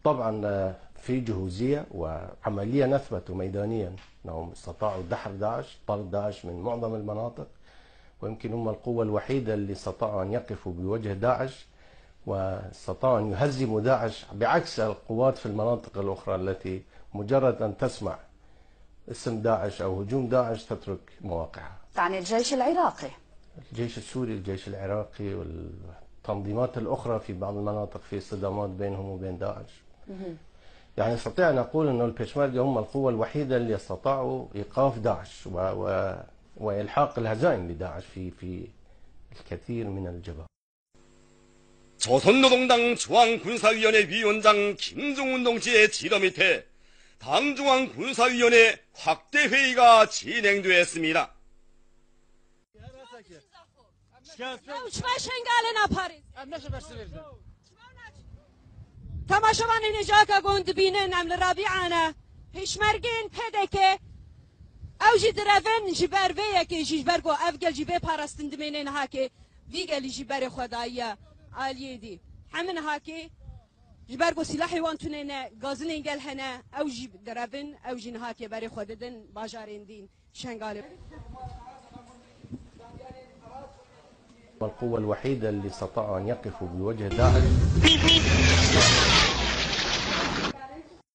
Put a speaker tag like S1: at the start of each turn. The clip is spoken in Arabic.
S1: طبعا في جهوزية وعمليا نثبتوا ميدانيا أنهم استطاعوا دحر داعش، طرد داعش من معظم المناطق، ويمكن هم القوة الوحيدة اللي استطاعوا أن يقفوا بوجه داعش واستطاعوا أن يهزموا داعش، بعكس القوات في المناطق الأخرى التي مجرد أن تسمع اسم داعش أو هجوم داعش تترك مواقعها.
S2: يعني الجيش العراقي،
S1: الجيش السوري، الجيش العراقي والتنظيمات الأخرى في بعض المناطق في صدامات بينهم وبين داعش. يعني نستطيع أن نقول أن البيشمركة هم القوة الوحيدة اللي استطاعوا إيقاف داعش وإلحاق الهزائم لداعش في الكثير من الجبهات.
S3: 조선노동당 중앙군사위원회 위원장 김종운 동지의 지도 밑에 당중앙군사위원회 확대회의가 진행되었습니다.
S4: تماشاوان نجاكا گوند بینن عمل رابعانا پیشمرگین پدکه او جی درفن جبر ویا که جبرگو افگل جبه پاراستند منن هاکه ویگلی جبر خدایا عالیه دی همین هاکه جبرگو سلاحی وانتونه گازن انگل هنه او جی درفن او جی هاکه بر خوددن باجارین دین شنگال.
S1: القوة الوحيدة اللي استطاعوا أن يقفوا بوجه داعش